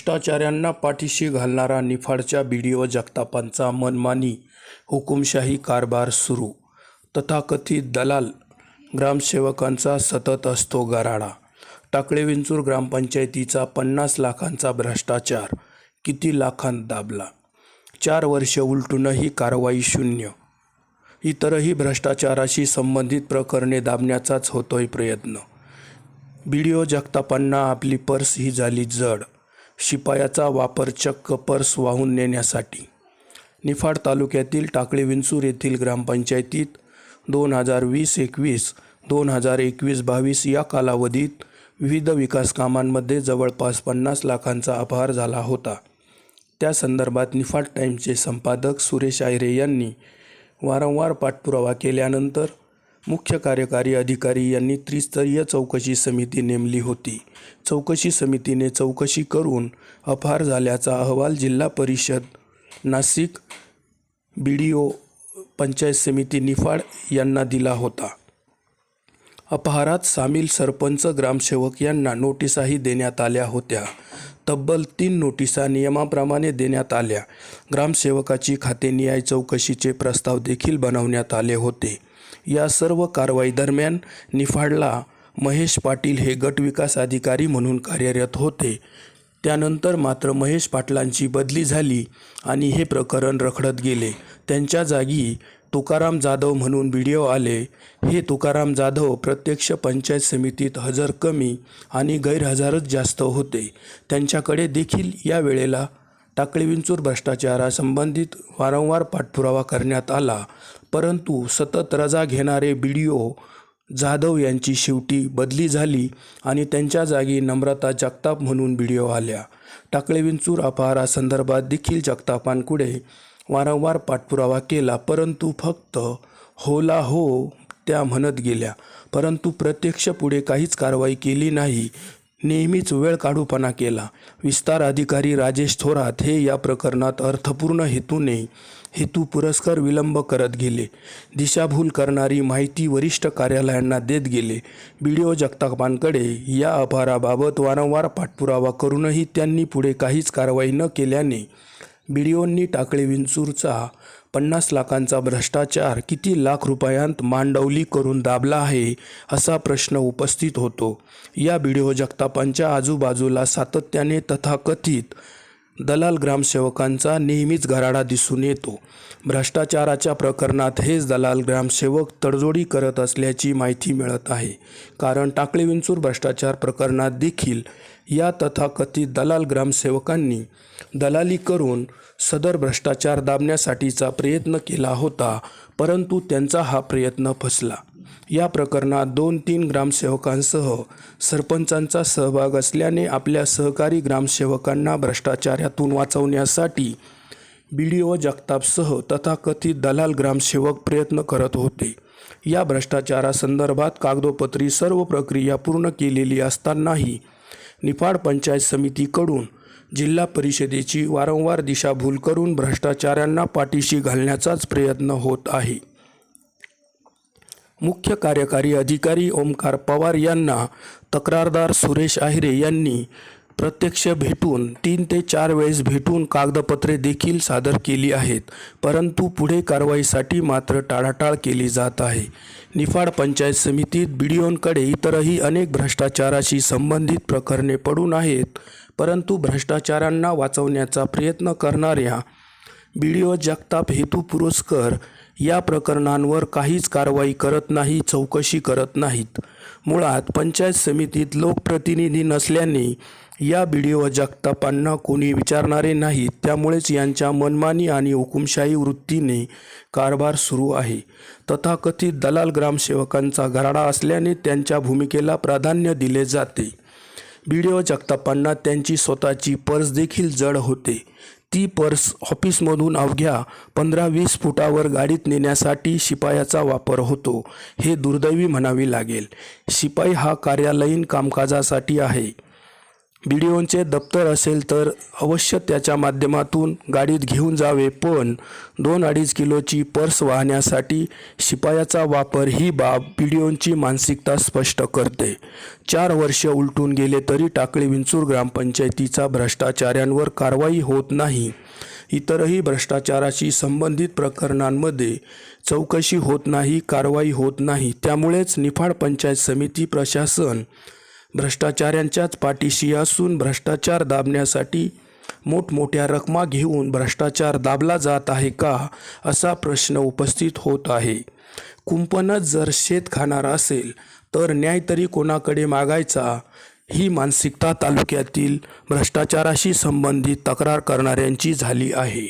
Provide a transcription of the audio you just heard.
भ्रष्टाचाऱ्यांना पाठीशी घालणारा निफाडच्या बीडीओ जगतापांचा मनमानी हुकुमशाही कारभार सुरू. तथाकथित दलाल ग्रामसेवकांचा सतत असतो गराडा. टाकळेविंचूर ग्रामपंचायतीचा 50 लाखांचा भ्रष्टाचार किती लाखांत दाबला? 4 वर्षे उलटूनही कारवाई शून्य. इतरही भ्रष्टाचाराशी संबंधित प्रकरणे दाबण्याचाच होतोय प्रयत्न. बीडीओ जगतापांना आपली पर्स ही झाली जड. शिपायाचा वापर चक्क पर्स वाहून नेण्यासाठी. निफाड तालुक्यातील टाकळेविंचूर येथील ग्रामपंचायतीत 2020-21, 2021-22 या कालावधीत विविध विकास कामांमध्ये जवळपास 50 लाखांचा अपहार झाला होता. त्या संदर्भात निफाड टाइम्सचे संपादक सुरेश आहिरे यांनी वारंवार पाठपुरावा केल्यानंतर मुख्य कार्यकारी अधिकारी यांनी त्रिस्तरीय चौकशी समिती नेमली होती. चौकशी समितीने चौकशी करून अपहार झाल्याचा अहवाल जिल्हा परिषद नाशिक, बीडीओ, पंचायत समिती निफाड यांना दिला होता. अपहारात सामील सरपंच, ग्रामसेवक यांना नोटिसाही देण्यात आल्या होत्या. तब्बल 3 नोटिसा नियमाप्रमाणे देण्यात आल्या. ग्रामसेवकाची खातेनिहाय चौकशीचे प्रस्ताव देखील बनवण्यात आले होते. या सर्व कारवाई दरम्यान निफाडला महेश पाटील हे गटविकास अधिकारी म्हणून कार्यरत होते. त्यानंतर मात्र महेश पाटलांची बदली झाली आणि हे प्रकरण रखडत गेले. त्यांच्या जागी तुकाराम जाधव म्हणून बीडीओ आले. हे तुकाराम जाधव प्रत्यक्ष पंचायत समितीत हजर कमी आणि गैरहजरच जास्त होते. त्यांच्याकडे देखील या वेळेला टाकळेविंचूर भ्रष्टाचारासंबंधित वारंवार पाठपुरावा करण्यात आला, परंतु सतत रजा घेणारे बीडीओ जाधव यांची शेवटी बदली झाली आणि त्यांच्या जागी नम्रता जगताप म्हणून बीडीओ आल्या. टाकळेविंचूर अपहारासंदर्भात देखील जगतापांकडे वारंवार पाठपुरावा केला, परंतु फक्त होला हो त्या म्हणत गेल्या, परंतु प्रत्यक्ष पुढे काहीच कारवाई केली नाही. नेहमीच वेळ काढूपणा केला. विस्तार अधिकारी राजेश थोरात हे या प्रकरणात अर्थपूर्ण हेतू पुरस्कार विलंब करत गेले. दिशाभूल करणारी माहिती वरिष्ठ कार्यालयांना देत गेले. बीडीओ जगतापांकडे या अपहाराबाबत वारंवार पाठपुरावा करूनही त्यांनी पुढे काहीच कारवाई न केल्याने बीडीओंनी टाकळेविंचूरचा 50 लाखांचा भ्रष्टाचार किती लाख रुपयांत मांडवली करून दाबला आहे असा प्रश्न उपस्थित होतो. या बीडीओ जगतापांच्या आजूबाजूला सातत्याने तथाकथित दलाल ग्रामसेवकांचा नेहमीच गराडा दिसून येतो. भ्रष्टाचाराच्या प्रकरणात हेच दलाल ग्रामसेवक तडजोडी करत असल्याची माहिती मिळत आहे. कारण टाकळेविंचूर भ्रष्टाचार प्रकरणात देखील या तथाकथित दलाल ग्रामसेवकांनी दलाली करून सदर भ्रष्टाचार दाबण्यासाठीचा प्रयत्न केला होता, परंतु त्यांचा हा प्रयत्न फसला. या प्रकरणात 2-3 ग्रामसेवकांसह सरपंचांचा सहभाग असल्याने आपल्या सहकारी ग्रामसेवकांना भ्रष्टाचारातून वाचवण्यासाठी बीडीओ जगतापसह तथाकथित दलाल ग्रामसेवक प्रयत्न करत होते. या भ्रष्टाचारासंदर्भात कागदोपत्री सर्व प्रक्रिया पूर्ण केलेली असतानाही निफाड पंचायत समितीकडून जिल्हा परिषदेची वारंवार दिशाभूल करून भ्रष्टाचाऱ्यांना पाठीशी घालण्याचाच प्रयत्न होत आहे. मुख्य कार्यकारी अधिकारी ओमकार पवार यांना तक्रारदार सुरेश आहिरे यांनी प्रत्यक्ष भेटून 3 ते 4 वेळेस भेटून कागदपत्रे देखील सादर केली आहेत, परंतु पुढे कारवाईसाठी मात्र टाळाटाळ केली जात आहे. निफाड पंचायत समितीत बीडीओंकडे इतरही अनेक भ्रष्टाचाराशी संबंधित प्रकरणे पडून आहेत, परंतु भ्रष्टाचारांना वाचवण्याचा प्रयत्न करणाऱ्या बीडीओ जगताप हेतू पुरस्कार या प्रकरणांवर काहीच कारवाई करत नाही, चौकशी करत नाहीत. मुळात पंचायत समितीत लोकप्रतिनिधी नसल्याने या बीडीओ जगतापांना कोणी विचारणारे नाहीत. त्यामुळेच यांच्या मनमानी आणि हुकुमशाही वृत्तीने कारभार सुरू आहे. तथाकथित दलाल ग्रामसेवकांचा गराडा असल्याने त्यांच्या भूमिकेला प्राधान्य दिले जाते. बीडीओ जगतापांना त्यांची स्वतःची पर्स देखील जड होते. ती पर्स ऑफिसमधून अवघ्या 15-20 फुटावर गाडीत नेण्यासाठी शिपायाचा वापर होतो. हे दुर्दैवी म्हणावे लागेल. शिपाई हा कार्यालयीन कामकाजासाठी आहे. बीडीओंचे दप्तर असेल तर अवश्य त्याच्या माध्यमातून गाडीत घेऊन जावे, पण 2-2.5 किलोची पर्स वाहण्यासाठी शिपायाचा वापर ही बाब बीडीओंची मानसिकता स्पष्ट करते. 4 वर्ष उलटून गेले तरी टाकळी विंचूर ग्रामपंचायतीचा भ्रष्टाचाऱ्यांवर कारवाई होत नाही. इतरही भ्रष्टाचाराशी संबंधित प्रकरणांमध्ये चौकशी होत नाही, कारवाई होत नाही. त्यामुळेच निफाड पंचायत समिती प्रशासन भ्रष्टाचाऱ्यांच्याच पाठीशी असून भ्रष्टाचार दाबण्यासाठी मोठमोठ्या रकमा घेऊन भ्रष्टाचार दाबला जात आहे का, असा प्रश्न उपस्थित होत आहे. कुंपणच जर शेत खाणार असेल तर न्याय तरी कोणाकडे मागायचा, ही मानसिकता तालुक्यातील भ्रष्टाचाराशी संबंधित तक्रार करणाऱ्यांची झाली आहे.